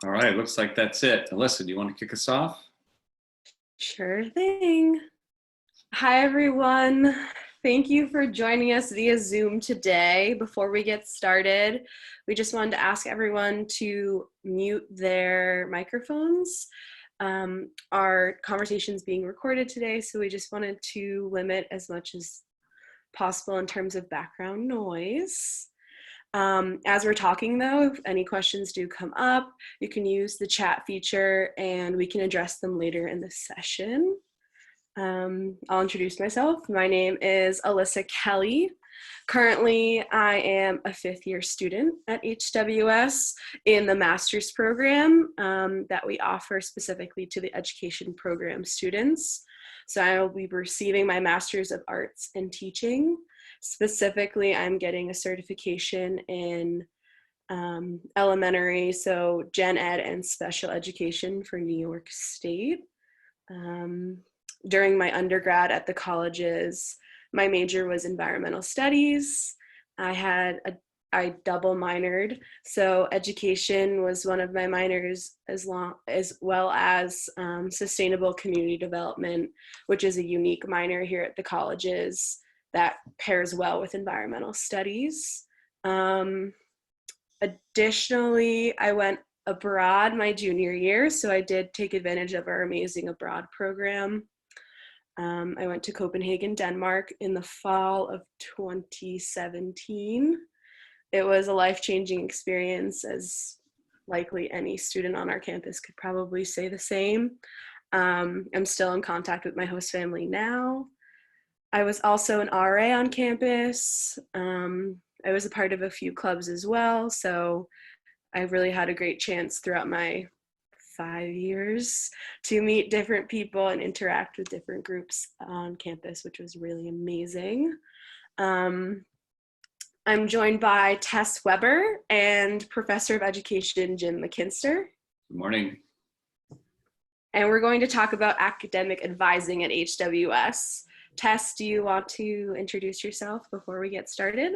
All right, looks like that's it. Alyssa, do you want to kick us off? Sure thing. Hi, everyone. Thank you for joining us via Zoom today. Before we get started, we just wanted to ask everyone to mute their microphones. Our conversation is being recorded today, so we just wanted to limit as much as possible in terms of background noise. As we're talking though, if any questions do come up, you can use the chat feature and we can address them later in the session. I'll introduce myself. My name is Alyssa Kelly. Currently, I am a fifth-year student at HWS in the master's program that we offer specifically to the education program students. So I will be receiving my Master's of Arts in Teaching. Specifically, I'm getting a certification in elementary, so gen ed and special education for New York State. During my undergrad at the colleges, my major was environmental studies. I double minored, so education was one of my minors, as well as sustainable community development, which is a unique minor here at the colleges that pairs well with environmental studies. Additionally, I went abroad my junior year, so I did take advantage of our amazing abroad program. I went to Copenhagen, Denmark in the fall of 2017. It was a life-changing experience, as likely any student on our campus could probably say the same. I'm still in contact with my host family now. I was also an RA on campus. I was a part of a few clubs as well, so I really had a great chance throughout my 5 years to meet different people and interact with different groups on campus, which was really amazing. I'm joined by Tess Weber and Professor of Education Jim Makinster. Good morning. And we're going to talk about academic advising at HWS. Tess, do you want to introduce yourself before we get started?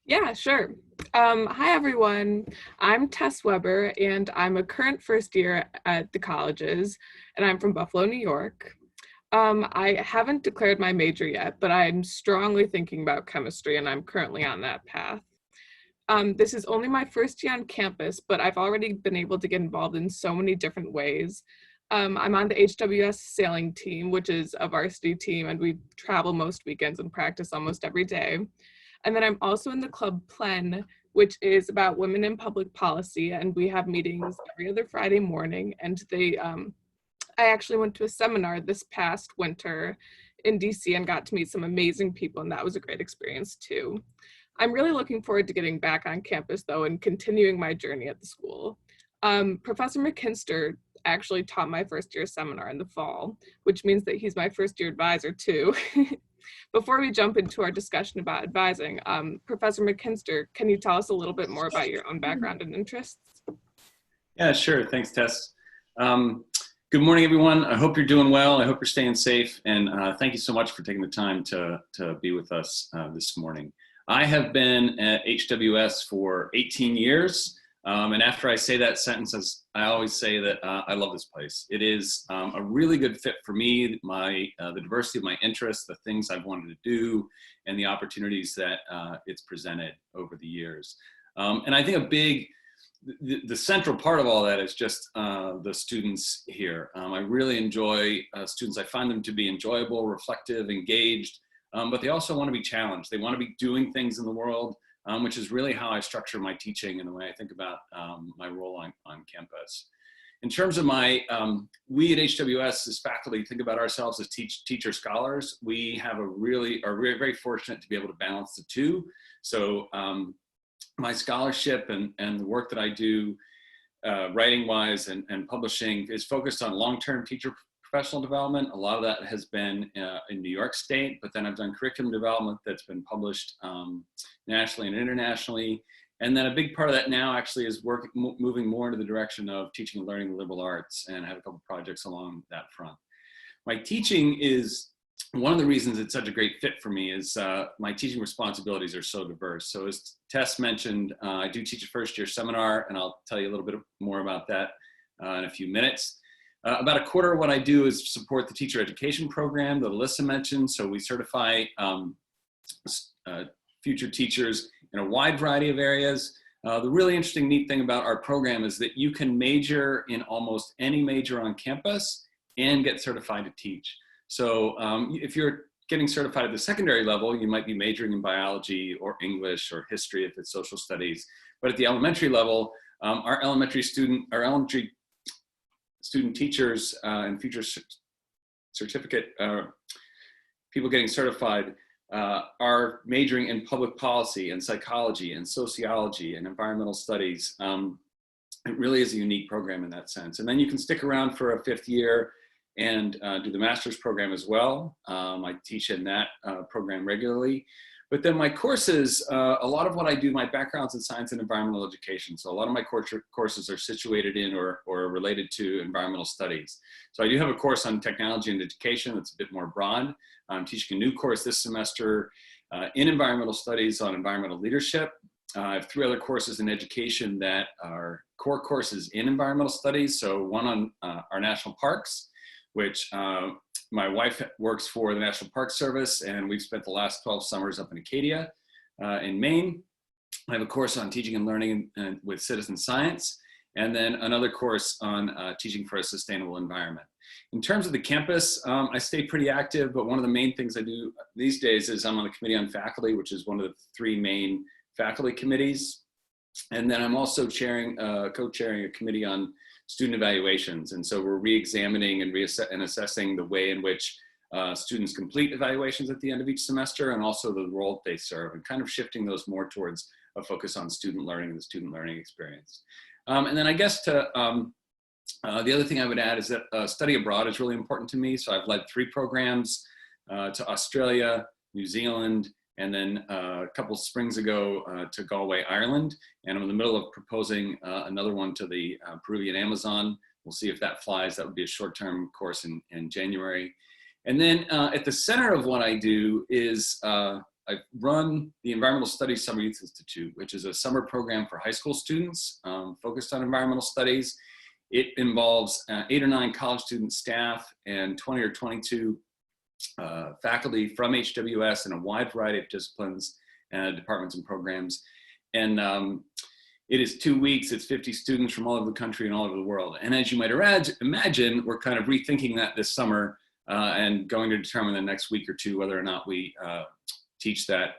Yeah, sure. Hi, everyone. I'm Tess Weber, and I'm a current first year at the colleges, and I'm from Buffalo, New York. I haven't declared my major yet, but I'm strongly thinking about chemistry, and I'm currently on that path. This is only my first year on campus, but I've already been able to get involved in so many different ways. I'm on the HWS sailing team, which is a varsity team, and we travel most weekends and practice almost every day. And then I'm also in the Club Plen, which is about women in public policy, and we have meetings every other Friday morning. And I actually went to a seminar this past winter in DC and got to meet some amazing people, and that was a great experience too. I'm really looking forward to getting back on campus though and continuing my journey at the school. Professor Makinster actually taught my first year seminar in the fall, which means that he's my first year advisor too. Before we jump into our discussion about advising, Professor Makinster, can you tell us a little bit more about your own background and interests? Yeah, sure. Thanks, Tess. Good morning, everyone. I hope you're doing well. I hope you're staying safe. And thank you so much for taking the time to be with us this morning. I have been at HWS for 18 years. And after I say that sentence, I always say that I love this place. It is a really good fit for me, the diversity of my interests, the things I've wanted to do, and the opportunities that it's presented over the years. And I think the central part of all that is just the students here. I really enjoy students. I find them to be enjoyable, reflective, engaged, but they also want to be challenged. They want to be doing things in the world, which is really how I structure my teaching and the way I think about my role on campus. In terms of we at HWS as faculty think about ourselves as teacher scholars. We are very fortunate to be able to balance the two. So my scholarship and the work that I do writing-wise and publishing is focused on long-term teacher professional development. A lot of that has been in New York State, but then I've done curriculum development that's been published nationally and internationally. And then a big part of that now actually is moving more into the direction of teaching and learning the liberal arts, and I have a couple projects along that front. My teaching is one of the reasons it's such a great fit for me is my teaching responsibilities are so diverse. So as Tess mentioned, I do teach a first-year seminar, and I'll tell you a little bit more about that in a few minutes. About a quarter of what I do is support the teacher education program that Alyssa mentioned. So we certify future teachers in a wide variety of areas. The really interesting, neat thing about our program is that you can major in almost any major on campus and get certified to teach. So if you're getting certified at the secondary level, you might be majoring in biology or English or history if it's social studies. But at the elementary level, our elementary student teachers and future certificate people getting certified are majoring in public policy and psychology and sociology and environmental studies. It really is a unique program in that sense. And then you can stick around for a 5th year and do the master's program as well. I teach in that program regularly. But then my courses, a lot of what I do, my background's in science and environmental education. So a lot of my courses are situated in or related to environmental studies. So I do have a course on technology and education that's a bit more broad. I'm teaching a new course this semester in environmental studies on environmental leadership. I have 3 other courses in education that are core courses in environmental studies. So one on our national parks, which my wife works for the National Park Service, and we've spent the last 12 summers up in Acadia in Maine. I have a course on teaching and learning with citizen science, and then another course on teaching for a sustainable environment. In terms of the campus, I stay pretty active, but one of the main things I do these days is I'm on the Committee on Faculty, which is one of the 3 main faculty committees. And then I'm also co-chairing a committee on student evaluations. And so we're re-examining and assessing the way in which students complete evaluations at the end of each semester, and also the role they serve, and kind of shifting those more towards a focus on student learning and the student learning experience. And then I guess the other thing I would add is that study abroad is really important to me. So I've led 3 programs to Australia, New Zealand, and then a couple springs ago to Galway, Ireland. And I'm in the middle of proposing another one to the Peruvian Amazon. We'll see if that flies. That would be a short-term course in January. And then at the center of what I do is I run the Environmental Studies Summer Youth Institute, which is a summer program for high school students focused on environmental studies. It involves 8 or 9 college student staff and 20 or 22 faculty from HWS in a wide variety of disciplines and departments and programs. And it is 2 weeks, it's 50 students from all over the country and all over the world. And as you might imagine, we're kind of rethinking that this summer and going to determine the next week or 2 whether or not we teach that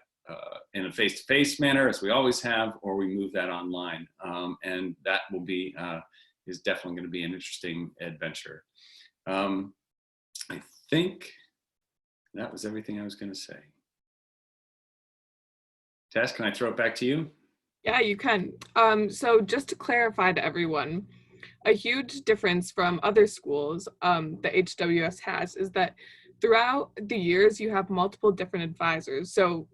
in a face-to-face manner, as we always have, or we move that online. And that will be, is definitely going to be an interesting adventure. I think that was everything I was going to say. Tess, can I throw it back to you? Yeah, you can. So just to clarify to everyone, a huge difference from other schools that HWS has is that throughout the years, you have multiple different advisors. So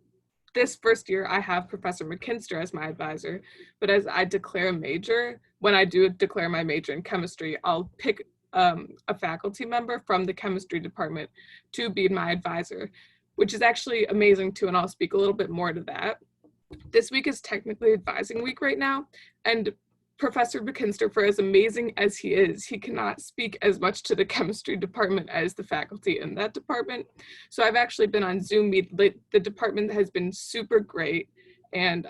this first year, I have Professor Makinster as my advisor, but as I declare a major, when I do declare my major in chemistry, I'll pick a faculty member from the chemistry department to be my advisor, which is actually amazing too, and I'll speak a little bit more to that. This week is technically advising week right now, and Professor Makinster, for as amazing as he is, he cannot speak as much to the chemistry department as the faculty in that department. So I've actually been on Zoom meet. The department has been super great and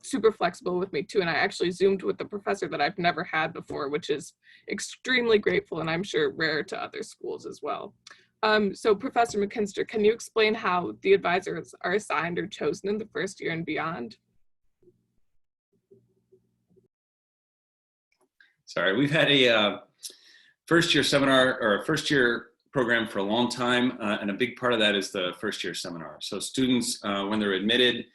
super flexible with me too. And I actually Zoomed with the professor that I've never had before, which is extremely grateful and I'm sure rare to other schools as well. So Professor Makinster, can you explain how the advisors are assigned or chosen in the first year and beyond? Sorry, we've had a first year seminar or a first year program for a long time, and a big part of that is the first year seminar. So students, when they're admitted,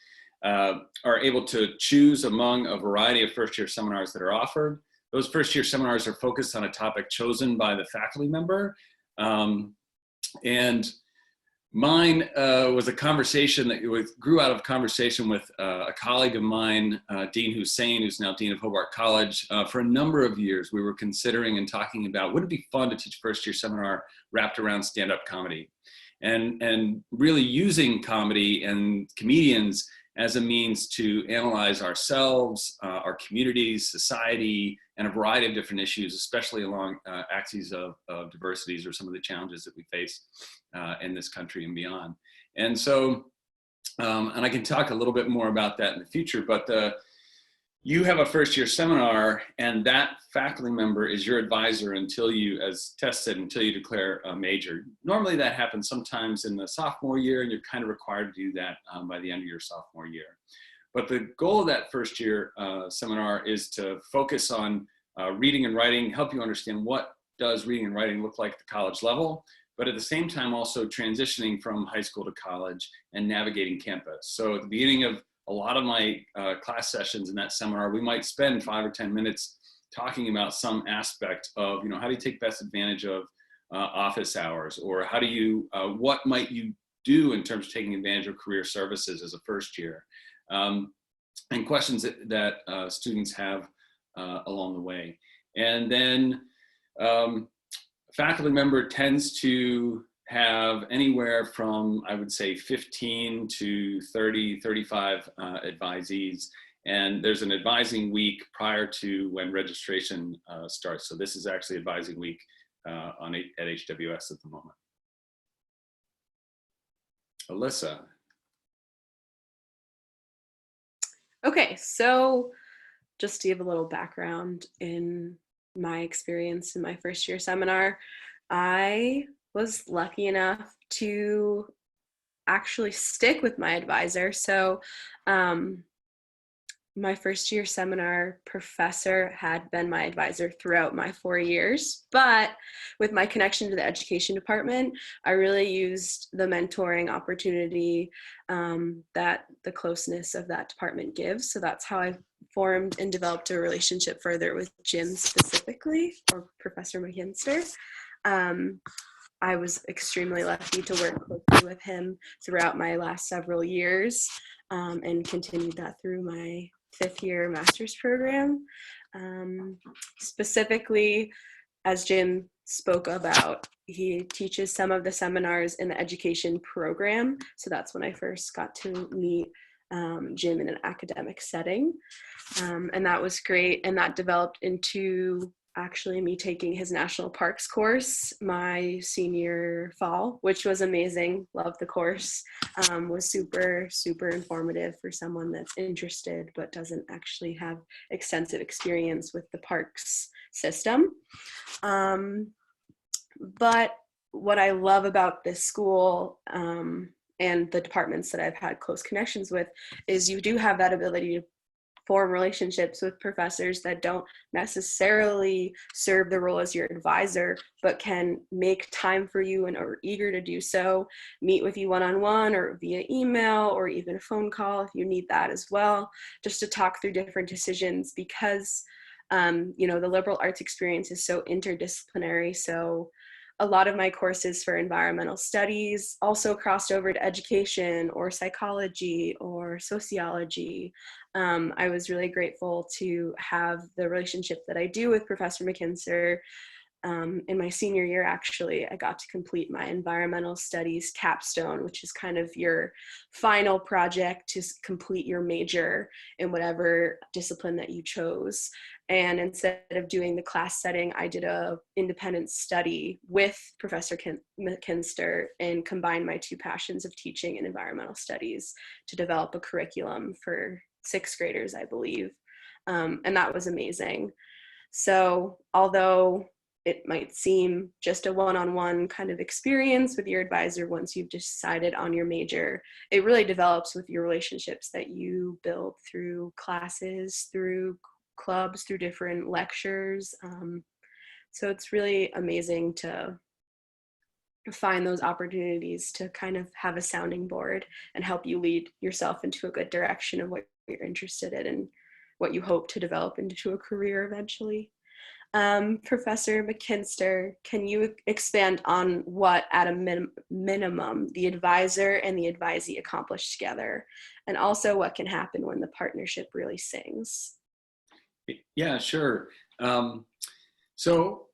are able to choose among a variety of first year seminars that are offered. Those first year seminars are focused on a topic chosen by the faculty member. And Mine was a conversation that grew out of conversation with a colleague of mine, Dean Hussein, who's now Dean of Hobart College. For a number of years, we were considering and talking about, would it be fun to teach a first-year seminar wrapped around stand-up comedy? And really using comedy and comedians as a means to analyze ourselves, our communities, society, and a variety of different issues, especially along axes of diversities or some of the challenges that we face in this country and beyond. And so, and I can talk a little bit more about that in the future, but you have a first year seminar and that faculty member is your advisor until you, as Tess said, until you declare a major. Normally that happens sometimes in the sophomore year and you're kind of required to do that by the end of your sophomore year. But the goal of that first year seminar is to focus on reading and writing, help you understand what does reading and writing look like at the college level, but at the same time also transitioning from high school to college and navigating campus. So at the beginning of a lot of my class sessions in that seminar, we might spend 5 or 10 minutes talking about some aspect of, how do you take best advantage of office hours, or how do you, what might you do in terms of taking advantage of career services as a first year, and questions that students have along the way. And then faculty member tends to have anywhere from, I would say, 15 to 30, 35 advisees. And there's an advising week prior to when registration starts. So this is actually advising week at HWS at the moment. Alyssa. Okay, so just to give a little background in my experience in my first year seminar, I was lucky enough to actually stick with my advisor. So my first year seminar professor had been my advisor throughout my 4 years, but with my connection to the education department, I really used the mentoring opportunity that the closeness of that department gives. So that's how I formed and developed a relationship further with Jim specifically, or Professor Makinster. I was extremely lucky to work closely with him throughout my last several years, and continued that through my 5th year master's program. Specifically, as Jim spoke about, he teaches some of the seminars in the education program. So that's when I first got to meet Jim in an academic setting. And that was great. And that developed into actually me taking his national parks course my senior fall, which was amazing. Loved the course. Was super, super informative for someone that's interested but doesn't actually have extensive experience with the parks system. But what I love about this school and the departments that I've had close connections with is you do have that ability to form relationships with professors that don't necessarily serve the role as your advisor, but can make time for you and are eager to do so, meet with you one-on-one or via email or even a phone call if you need that as well, just to talk through different decisions, because the liberal arts experience is so interdisciplinary. So a lot of my courses for environmental studies also crossed over to education or psychology or sociology. I was really grateful to have the relationship that I do with Professor Makinster. In my senior year, actually, I got to complete my environmental studies capstone, which is kind of your final project to complete your major in whatever discipline that you chose. And instead of doing the class setting, I did a independent study with Professor Makinster and combined my 2 passions of teaching and environmental studies to develop a curriculum for 6th graders, I believe. And that was amazing. So although it might seem just a one-on-one kind of experience with your advisor once you've decided on your major, it really develops with your relationships that you build through classes, through clubs, through different lectures. So it's really amazing to find those opportunities to kind of have a sounding board and help you lead yourself into a good direction of what you're interested in and what you hope to develop into a career eventually. Professor Makinster, can you expand on what, at a minimum, the advisor and the advisee accomplish together, and also what can happen when the partnership really sings? Yeah, sure. So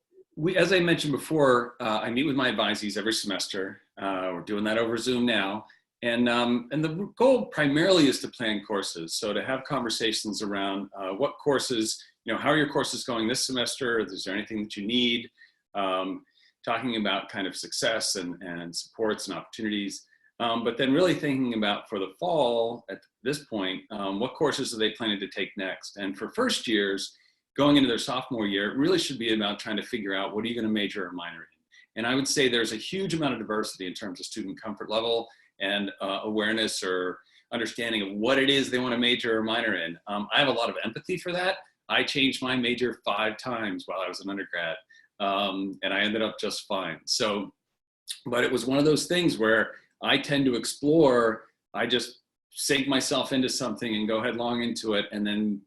as I mentioned before, I meet with my advisees every semester. We're doing that over Zoom now. And the goal primarily is to plan courses. So to have conversations around what courses, how are your courses going this semester? Is there anything that you need? Talking about kind of success and supports and opportunities. But then really thinking about for the fall at this point, what courses are they planning to take next? And for first years, going into their sophomore year, it really should be about trying to figure out what are you going to major or minor in. And I would say there's a huge amount of diversity in terms of student comfort level and awareness or understanding of what it is they want to major or minor in. I have a lot of empathy for that. I changed my major 5 times while I was an undergrad, and I ended up just fine. So, but it was one of those things where I tend to explore. I just sink myself into something and go headlong into it, and then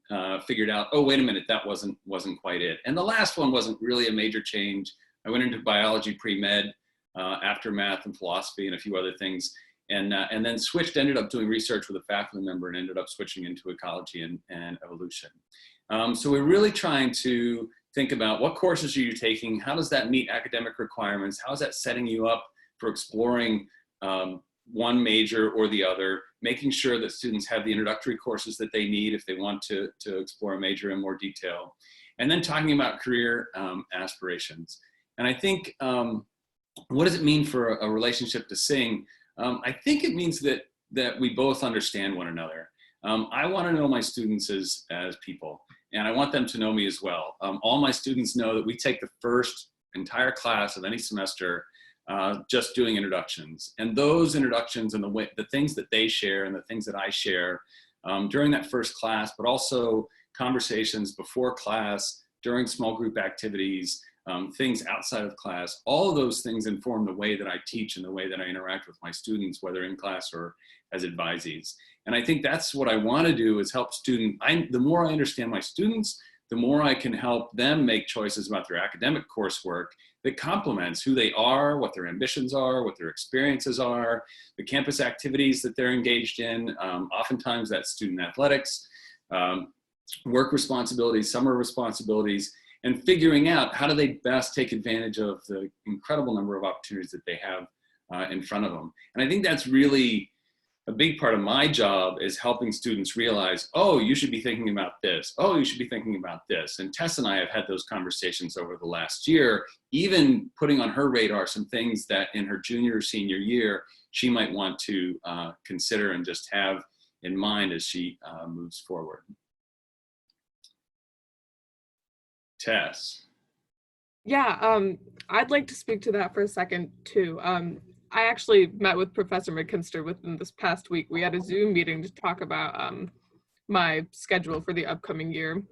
figured out, oh, wait a minute, that wasn't quite it. And the last one wasn't really a major change. I went into biology pre-med after math and philosophy and a few other things, and then ended up doing research with a faculty member and ended up switching into ecology and evolution. So we're really trying to think about what courses are you taking? How does that meet academic requirements? How is that setting you up for exploring one major or the other, making sure that students have the introductory courses that they need if they want to explore a major in more detail, and then talking about career aspirations. And I think, what does it mean for a relationship to sing? I think it means that we both understand one another. I want to know my students as people, and I want them to know me as well. All my students know that we take the first entire class of any semester just doing introductions, and those introductions and the things that they share and the things that I share during that first class, but also conversations before class, during small group activities, things outside of class, all of those things inform the way that I teach and the way that I interact with my students, whether in class or as advisees. And I think that's what I want to do, is help the more I understand my students, the more I can help them make choices about their academic coursework that complements who they are, what their ambitions are, what their experiences are, the campus activities that they're engaged in. Oftentimes that's student athletics, work responsibilities, summer responsibilities, and figuring out how do they best take advantage of the incredible number of opportunities that they have in front of them. And I think that's really a big part of my job, is helping students realize, oh, you should be thinking about this. Oh, you should be thinking about this. And Tess and I have had those conversations over the last year, even putting on her radar some things that in her junior or senior year, she might want to consider and just have in mind as she moves forward. Tess. Yeah, I'd like to speak to that for a second too. I actually met with Professor Makinster within this past week. We had a Zoom meeting to talk about my schedule for the upcoming year.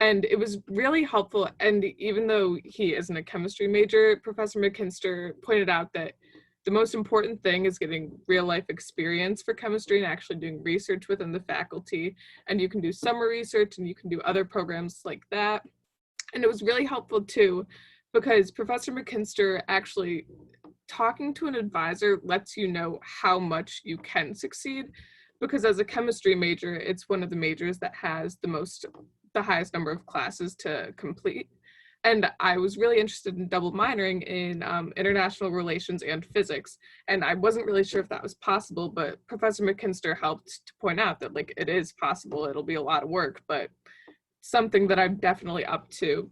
And it was really helpful. And even though he isn't a chemistry major, Professor Makinster pointed out that the most important thing is getting real life experience for chemistry and actually doing research within the faculty. And you can do summer research and you can do other programs like that. And it was really helpful too, because Professor Makinster actually, talking to an advisor lets you know how much you can succeed, because as a chemistry major, it's one of the majors that has the highest number of classes to complete. And I was really interested in double minoring in international relations and physics. And I wasn't really sure if that was possible, but Professor Makinster helped to point out that it is possible. It'll be a lot of work, but something that I'm definitely up to.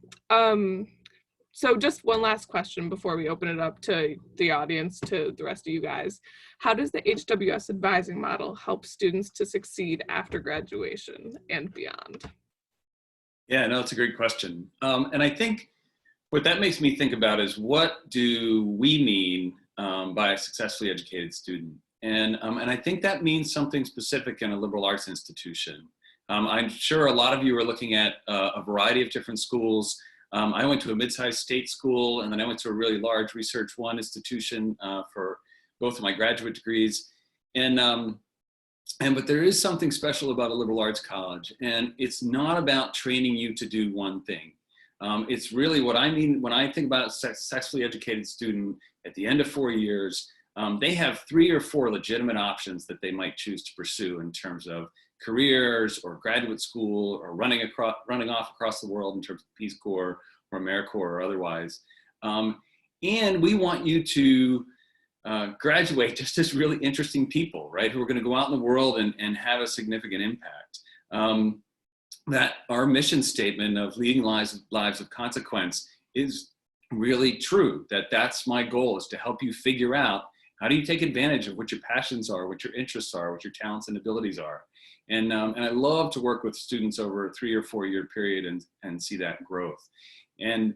So just one last question before we open it up to the audience, to the rest of you guys. How does the HWS advising model help students to succeed after graduation and beyond? Yeah, no, it's a great question. And I think what that makes me think about is, what do we mean by a successfully educated student? And I think that means something specific in a liberal arts institution. I'm sure a lot of you are looking at a variety of different schools. I went to a mid-sized state school, and then I went to a really large Research One institution for both of my graduate degrees. But there is something special about a liberal arts college, and it's not about training you to do one thing. It's really what I mean when I think about a successfully educated student at the end of 4 years. They have 3 or 4 legitimate options that they might choose to pursue in terms of careers or graduate school or running off across the world in terms of Peace Corps or AmeriCorps or otherwise. And we want you to graduate just as really interesting people, right? Who are going to go out in the world and have a significant impact. That our mission statement of leading lives of consequence is really true. That's my goal, is to help you figure out how do you take advantage of what your passions are, what your interests are, what your talents and abilities are. And I love to work with students over a 3 or 4 year period and see that growth. And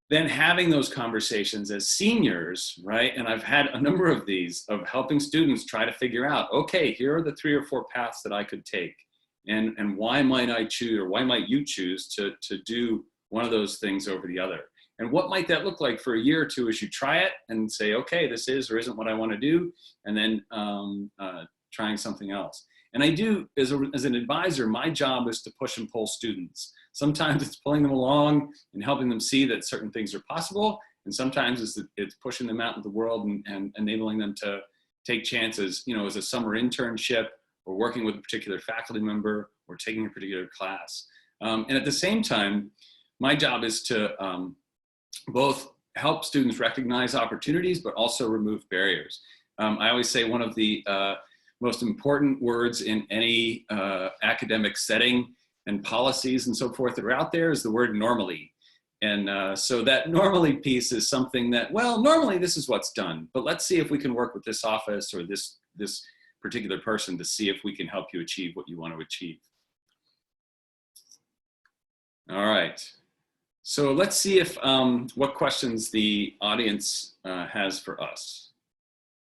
then having those conversations as seniors, right? And I've had a number of these, of helping students try to figure out, okay, here are the 3 or 4 paths that I could take. And why might I choose, or why might you choose to do one of those things over the other? And what might that look like for a year or 2 as you try it and say, okay, this is or isn't what I want to do, and then trying something else. And I do, as an advisor, my job is to push and pull students. Sometimes it's pulling them along and helping them see that certain things are possible. And sometimes it's pushing them out into the world and enabling them to take chances, you know, as a summer internship, or working with a particular faculty member, or taking a particular class. And at the same time, my job is to both help students recognize opportunities, but also remove barriers. I always say one of the most important words in any academic setting and policies and so forth that are out there is the word normally. And so that normally piece is something that, well, normally this is what's done, but let's see if we can work with this office or this particular person to see if we can help you achieve what you want to achieve. All right. So let's see if what questions the audience has for us.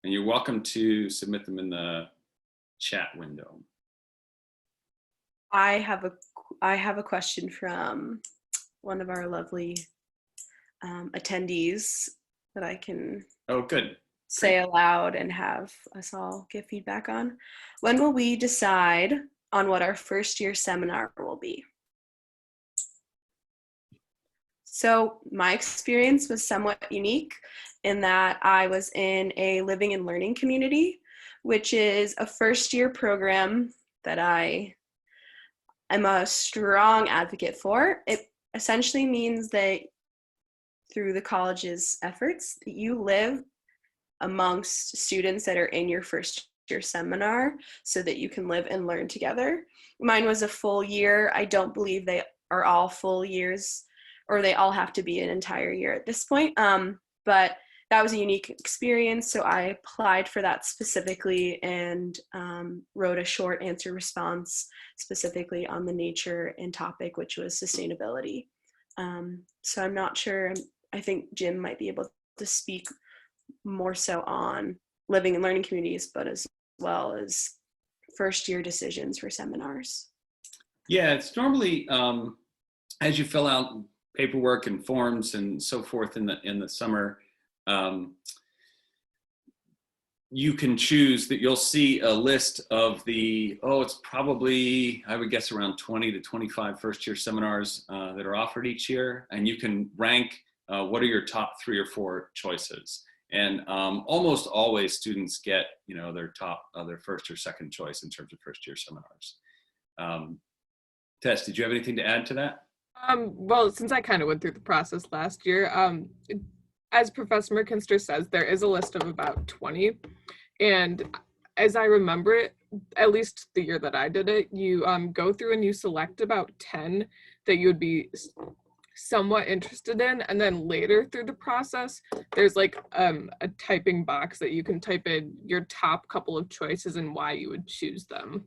And you're welcome to submit them in the chat window. I have a question from one of our lovely attendees that I can good. say aloud and have us all give feedback on. When will we decide on what our first year seminar will be? So my experience was somewhat unique in that I was in a living and learning community, which is a first year program that I am a strong advocate for. It essentially means that through the college's efforts, you live amongst students that are in your first year seminar so that you can live and learn together. Mine was a full year. I don't believe they are all full years, or they all have to be an entire year at this point. But that was a unique experience. So I applied for that specifically and wrote a short answer response specifically on the nature and topic, which was sustainability. So I'm not sure. I think Jim might be able to speak more so on living and learning communities, but as well as first year decisions for seminars. Yeah, it's normally as you fill out paperwork and forms and so forth in the summer, you can choose that. You'll see a list of the, it's probably, I would guess, around 20 to 25 first year seminars that are offered each year, and you can rank what are your top 3 or 4 choices. And almost always students get, you know, their first or second choice in terms of first year seminars. Tess, did you have anything to add to that? Well, since I kind of went through the process last year, as Professor Makinster says, there is a list of about 20. And as I remember it, at least the year that I did it, you go through and you select about 10 that you would be somewhat interested in, and then later through the process there's like a typing box that you can type in your top couple of choices and why you would choose them.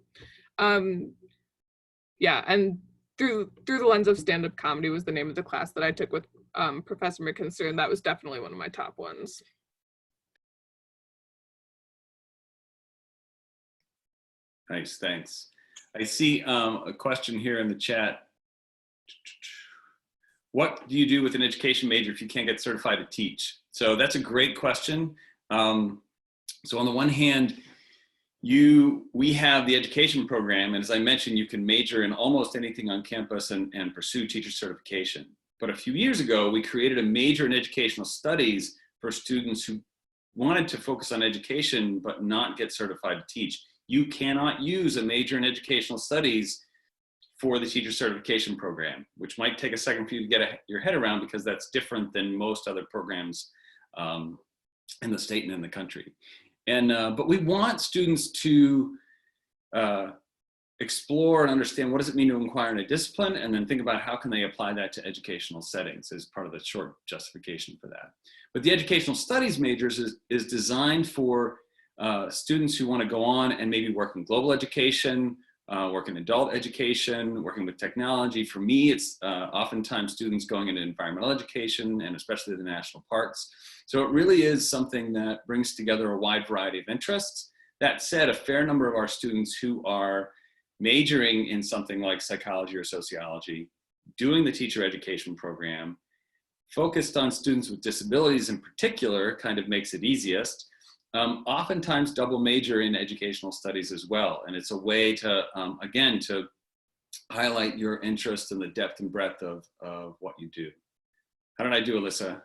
Yeah, and through the lens of stand-up comedy was the name of the class that I took with Professor Makinster, and that was definitely one of my top ones. Nice, thanks. I see a question here in the chat. What do you do with an education major if you can't get certified to teach? So that's a great question. So on the one hand, we have the education program, and as I mentioned, you can major in almost anything on campus and pursue teacher certification. But a few years ago, we created a major in educational studies for students who wanted to focus on education but not get certified to teach. You cannot use a major in educational studies for the teacher certification program, which might take a second for you to get your head around, because that's different than most other programs in the state and in the country. And but we want students to explore and understand what does it mean to inquire in a discipline, and then think about how can they apply that to educational settings as part of the short justification for that. But the educational studies majors is designed for students who want to go on and maybe work in global education, work in adult education, working with technology. For me, it's oftentimes students going into environmental education, and especially the national parks. So it really is something that brings together a wide variety of interests. That said, a fair number of our students who are majoring in something like psychology or sociology, doing the teacher education program, focused on students with disabilities in particular, kind of makes it easiest. Oftentimes double major in educational studies as well. And it's a way to, again, to highlight your interest in the depth and breadth of what you do. How did I do, Alyssa?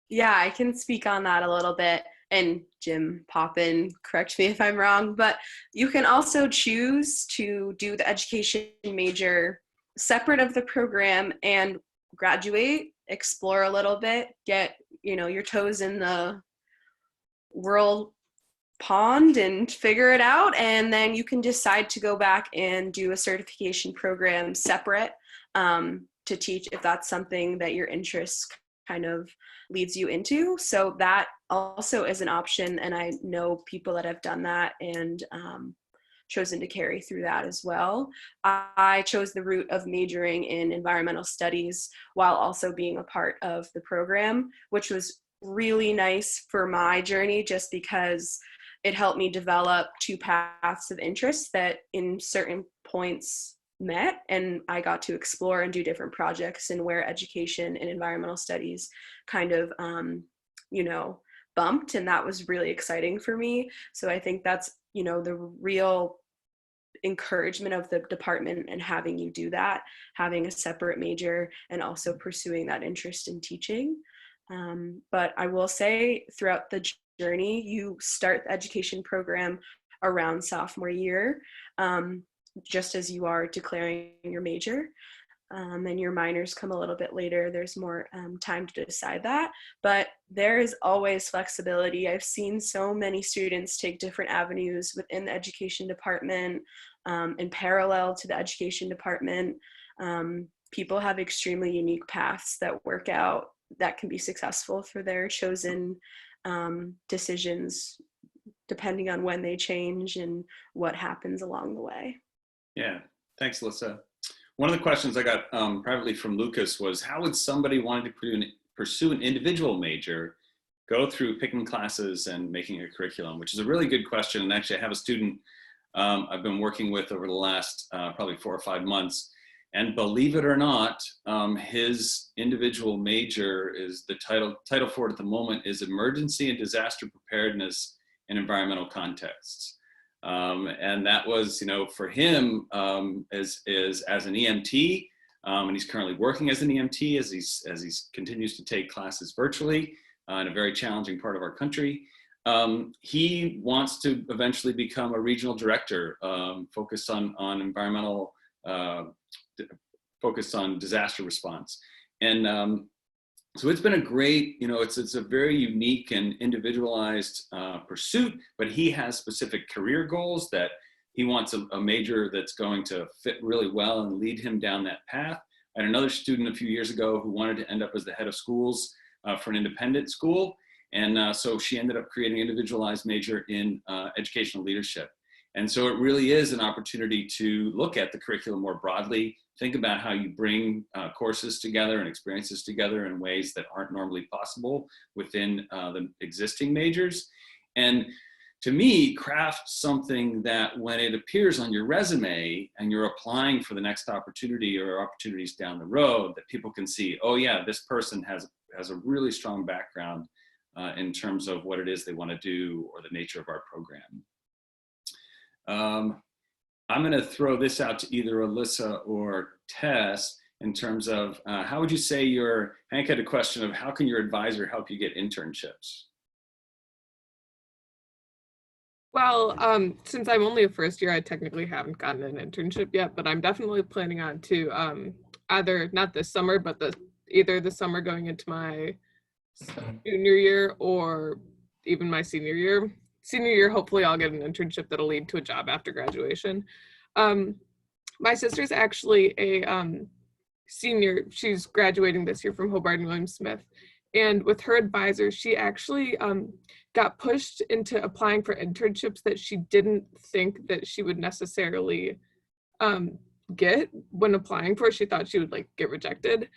Yeah, I can speak on that a little bit. And Jim, pop in, correct me if I'm wrong, but you can also choose to do the education major separate of the program and graduate, explore a little bit, get, your toes in the world pond and figure it out. And then you can decide to go back and do a certification program separate to teach if that's something that your interest kind of leads you into. So that also is an option. And I know people that have done that and chosen to carry through that as well. I chose the route of majoring in environmental studies while also being a part of the program, which was really nice for my journey, just because it helped me develop two paths of interest that in certain points met, and I got to explore and do different projects, and where education and environmental studies kind of bumped, and that was really exciting for me. So I think that's the real encouragement of the department and having you do that, having a separate major and also pursuing that interest in teaching. But I will say throughout the journey, you start the education program around sophomore year, just as you are declaring your major. And your minors come a little bit later. There's more time to decide that, but there is always flexibility. I've seen so many students take different avenues within the education department, in parallel to the education department. People have extremely unique paths that work out that can be successful for their chosen decisions, depending on when they change and what happens along the way. Yeah, thanks, Alyssa. One of the questions I got privately from Lucas was, how would somebody wanting to pursue an individual major go through picking classes and making a curriculum, which is a really good question. And actually I have a student I've been working with over the last probably 4 or 5 months. And believe it or not, his individual major is the title for it at the moment is Emergency and Disaster Preparedness in Environmental Contexts. And that was, for him as an EMT, and he's currently working as an EMT as he continues to take classes virtually in a very challenging part of our country. He wants to eventually become a regional director, focused on environmental, focused on disaster response. And so it's been a great, it's a very unique and individualized pursuit, but he has specific career goals that he wants a major that's going to fit really well and lead him down that path. I had another student a few years ago who wanted to end up as the head of schools for an independent school. And so she ended up creating an individualized major in educational leadership. And so it really is an opportunity to look at the curriculum more broadly, think about how you bring courses together and experiences together in ways that aren't normally possible within the existing majors. And to me, craft something that when it appears on your resume and you're applying for the next opportunity or opportunities down the road, that people can see, oh yeah, this person has a really strong background in terms of what it is they want to do or the nature of our program. I'm going to throw this out to either Alyssa or Tess. in terms of how would you say Hank had a question of how can your advisor help you get internships? Well, since I'm only a first year, I technically haven't gotten an internship yet, but I'm definitely planning on to either not this summer, but either the summer going into my junior year or even my senior year. Senior year, hopefully I'll get an internship that'll lead to a job after graduation. My sister's actually a senior. She's graduating this year from Hobart and William Smith. And with her advisor, she actually got pushed into applying for internships that she didn't think that she would necessarily get when applying for. She thought she would like get rejected.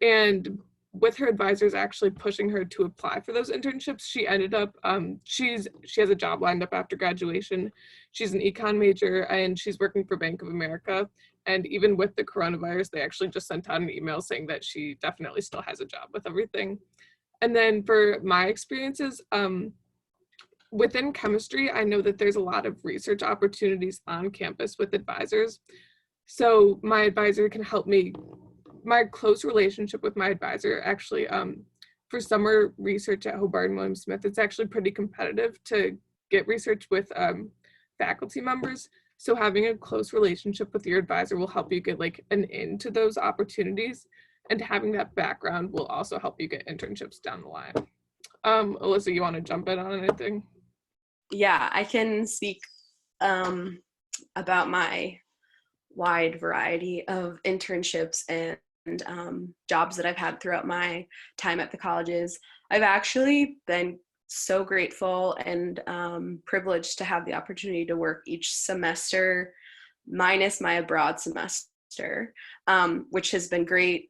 And with her advisors actually pushing her to apply for those internships, she ended up, she has a job lined up after graduation. She's an econ major and she's working for Bank of America. And even with the coronavirus, they actually just sent out an email saying that she definitely still has a job with everything. And then for my experiences, within chemistry, I know that there's a lot of research opportunities on campus with advisors. So my advisor can help me. My close relationship with my advisor actually, for summer research at Hobart and William Smith, it's actually pretty competitive to get research with faculty members. So having a close relationship with your advisor will help you get like an into those opportunities, and having that background will also help you get internships down the line. Alyssa, you want to jump in on anything? Yeah, I can speak about my wide variety of internships and jobs that I've had throughout my time at the colleges. I've actually been so grateful and privileged to have the opportunity to work each semester, minus my abroad semester, which has been great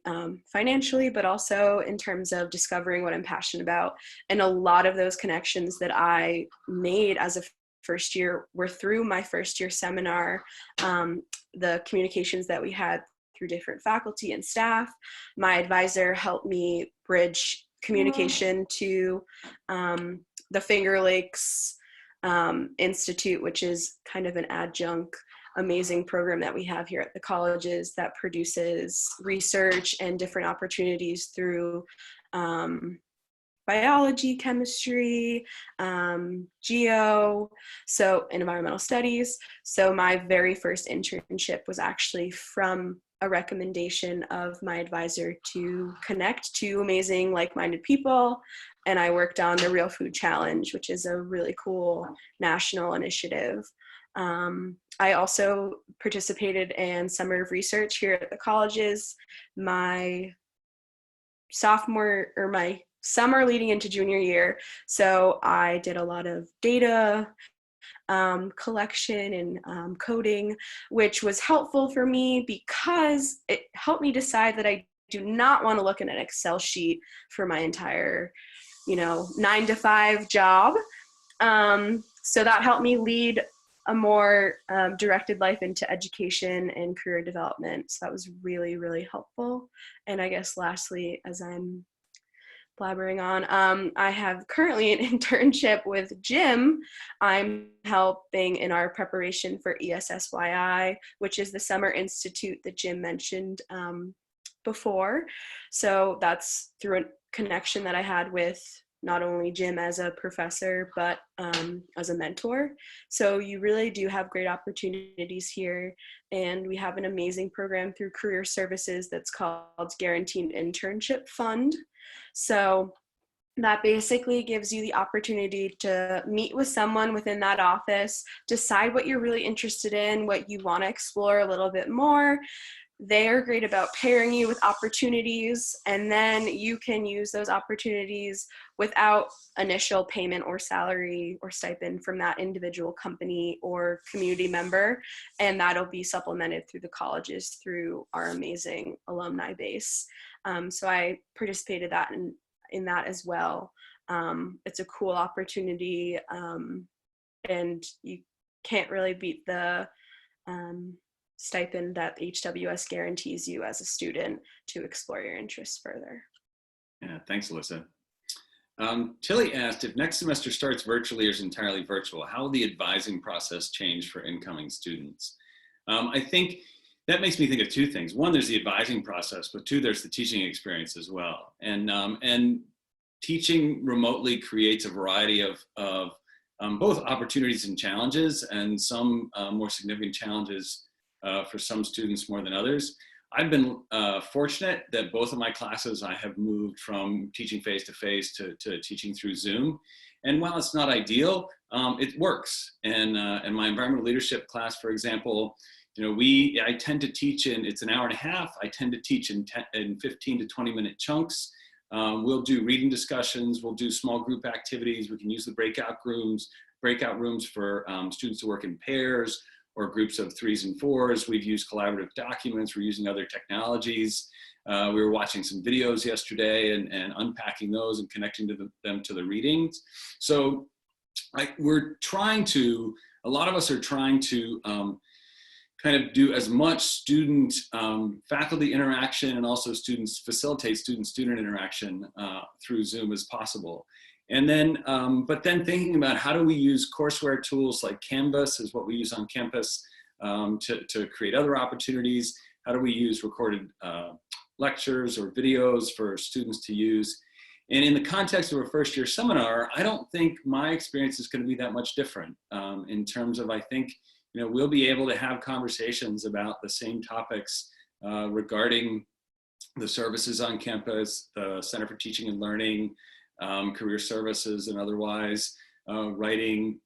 financially, but also in terms of discovering what I'm passionate about. And a lot of those connections that I made as a first year were through my first year seminar, the communications that we had through different faculty and staff. My advisor helped me bridge communication to the Finger Lakes Institute, which is kind of an adjunct amazing program that we have here at the colleges that produces research and different opportunities through biology, chemistry, geo, so environmental studies. So my very first internship was actually from a recommendation of my advisor to connect to amazing like-minded people. And I worked on the Real Food Challenge, which is a really cool national initiative. I also participated in summer of research here at the colleges. My summer leading into junior year. So I did a lot of data collection and coding, which was helpful for me because it helped me decide that I do not want to look at an Excel sheet for my entire, 9-to-5 job. So that helped me lead a more directed life into education and career development. So that was really, really helpful. And I guess lastly, as I'm blabbering on, I have currently an internship with Jim. I'm helping in our preparation for ESSYI, which is the summer institute that Jim mentioned before. So that's through a connection that I had with not only Jim as a professor, but as a mentor. So you really do have great opportunities here. And we have an amazing program through Career Services that's called Guaranteed Internship Fund. So that basically gives you the opportunity to meet with someone within that office, decide what you're really interested in, what you want to explore a little bit more. They are great about pairing you with opportunities, and then you can use those opportunities without initial payment or salary or stipend from that individual company or community member, and that'll be supplemented through the colleges through our amazing alumni base. So I participated in that as well. It's a cool opportunity, and you can't really beat the stipend that HWS guarantees you as a student to explore your interests further. Yeah, thanks, Alyssa. Tilly asked, if next semester starts virtually or is entirely virtual, how will the advising process change for incoming students? I think that makes me think of two things. One, there's the advising process, but two, there's the teaching experience as well. And teaching remotely creates a variety of both opportunities and challenges, and some more significant challenges for some students more than others. I've been fortunate that both of my classes I have moved from teaching face-to-face to teaching through Zoom. And while it's not ideal, it works. And my environmental leadership class, for example, I tend to teach it's an hour and a half. I tend to teach in 15 to 20-minute chunks. We'll do reading discussions. We'll do small group activities. We can use the breakout rooms for students to work in pairs or groups of 3s and 4s. We've used collaborative documents. We're using other technologies. We were watching some videos yesterday and unpacking those and connecting them to the readings. So a lot of us are trying to kind of do as much student faculty interaction and also facilitate student interaction through Zoom as possible. And then, but then thinking about how do we use courseware tools like Canvas is what we use on campus to create other opportunities. How do we use recorded lectures or videos for students to use? And in the context of a first year seminar, I don't think my experience is going to be that much different in terms of, I think, we'll be able to have conversations about the same topics regarding the services on campus, the Center for Teaching and Learning, career services and otherwise, writing,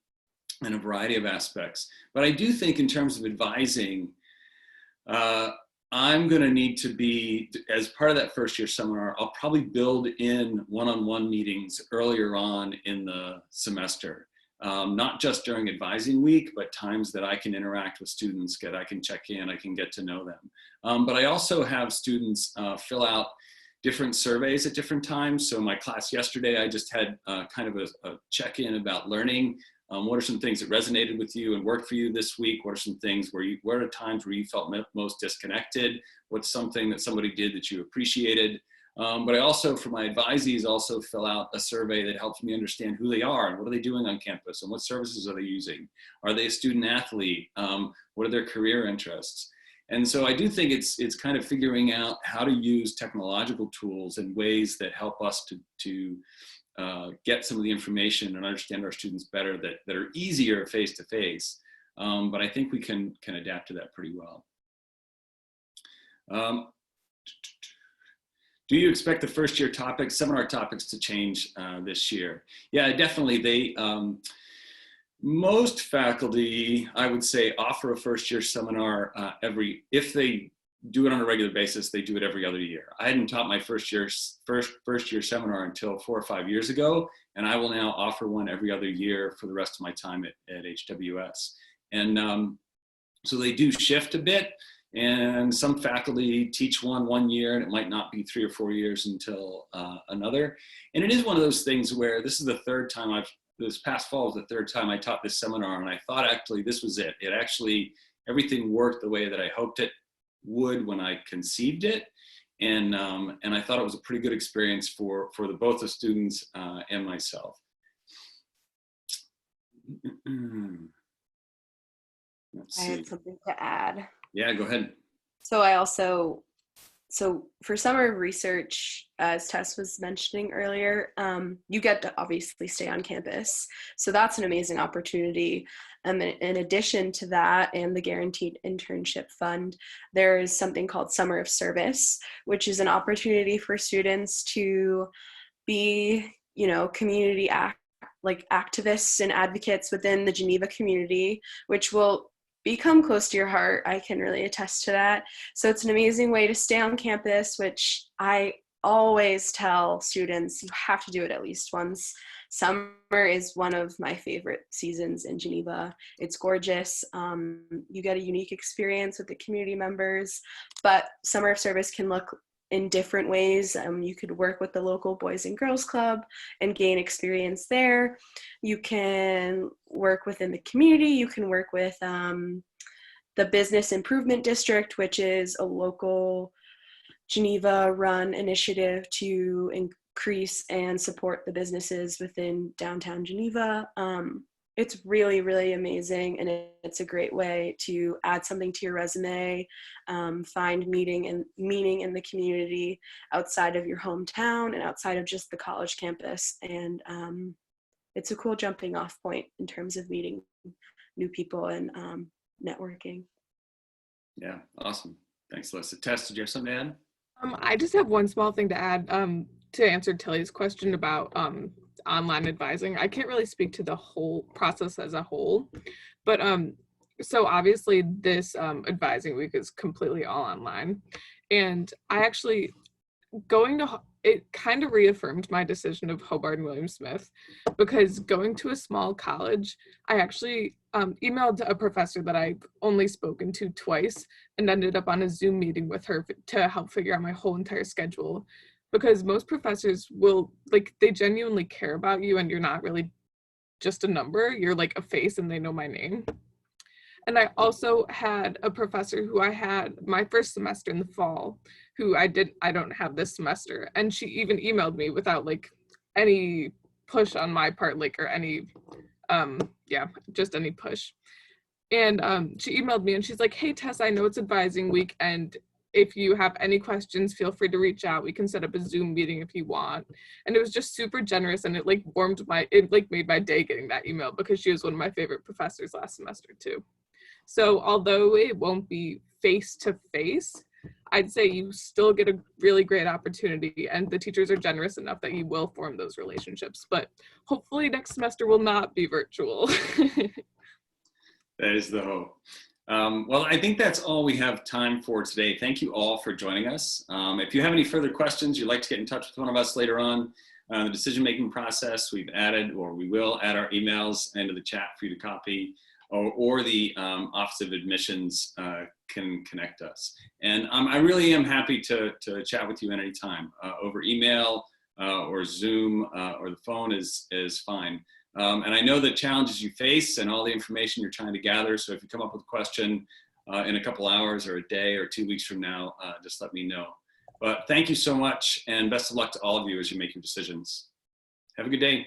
and a variety of aspects. But I do think in terms of advising, I'm going to need to be, as part of that first year seminar, I'll probably build in one-on-one meetings earlier on in the semester. Not just during advising week, but times that I can interact with students, I can check in, I can get to know them. But I also have students fill out different surveys at different times. So my class yesterday, I just had kind of a check-in about learning. What are some things that resonated with you and worked for you this week? What are some things what are times where you felt most disconnected? What's something that somebody did that you appreciated? But I also, for my advisees, also fill out a survey that helps me understand who they are and what are they doing on campus and what services are they using? Are they a student athlete? What are their career interests? And so I do think it's kind of figuring out how to use technological tools in ways that help us to get some of the information and understand our students better that are easier face-to-face. But I think we can adapt to that pretty well. Do you expect the first year seminar topics to change this year? Yeah, definitely. Most faculty, I would say, offer a first year seminar if they do it on a regular basis, they do it every other year. I hadn't taught my first year seminar until 4 or 5 years ago, and I will now offer one every other year for the rest of my time at HWS. And so they do shift a bit. And some faculty teach one year, and it might not be 3 or 4 years until another. And it is one of those things where this is the third time this past fall was the third time I taught this seminar, and I thought actually this was it. Everything worked the way that I hoped it would when I conceived it. And I thought it was a pretty good experience for both the students and myself. Let's see. I had something to add. Yeah, go ahead. So for summer research, as Tess was mentioning earlier, you get to obviously stay on campus. So that's an amazing opportunity. In addition to that and the Guaranteed Internship Fund, there is something called Summer of Service, which is an opportunity for students to be, community activists and advocates within the Geneva community, which will become close to your heart. I can really attest to that. So it's an amazing way to stay on campus, which I always tell students, you have to do it at least once. Summer is one of my favorite seasons in Geneva. It's gorgeous. You get a unique experience with the community members, but Summer of Service can look in different ways. You could work with the local Boys and Girls Club and gain experience there. You can work within the community. You can work with the Business Improvement District, which is a local Geneva-run initiative to increase and support the businesses within downtown Geneva. it's really, really amazing, and it's a great way to add something to your resume, find meaning in the community outside of your hometown and outside of just the college campus. And it's a cool jumping off point in terms of meeting new people and networking. Yeah, awesome. Thanks, Alyssa. Tess, did you have something to add? I just have one small thing to add to answer Tilly's question about online advising. I can't really speak to the whole process as a whole, but so obviously this advising week is completely all online, and I actually it kind of reaffirmed my decision of Hobart and William Smith, because going to a small college, I actually emailed a professor that I've only spoken to twice and ended up on a Zoom meeting with her to help figure out my whole entire schedule, because most professors will, like, they genuinely care about you and you're not really just a number, you're like a face and they know my name. And I also had a professor who I had my first semester in the fall, who I don't have this semester. And she even emailed me without like any push on my part, like, or any, just any push. And she emailed me and she's like, "Hey Tess, I know it's advising week, and if you have any questions, feel free to reach out. We can set up a Zoom meeting if you want." And it was just super generous, and it made my day getting that email, because she was one of my favorite professors last semester too. So although it won't be face-to-face, I'd say you still get a really great opportunity, and the teachers are generous enough that you will form those relationships. But hopefully next semester will not be virtual. That is the hope. Well, I think that's all we have time for today. Thank you all for joining us. If you have any further questions, you'd like to get in touch with one of us later on, the decision-making process, we will add our emails into the chat for you to copy, or the Office of Admissions can connect us. And I really am happy to chat with you at any time, over email or Zoom, or the phone is fine. And I know the challenges you face and all the information you're trying to gather. So if you come up with a question in a couple hours or a day or 2 weeks from now, just let me know. But thank you so much, and best of luck to all of you as you make your decisions. Have a good day.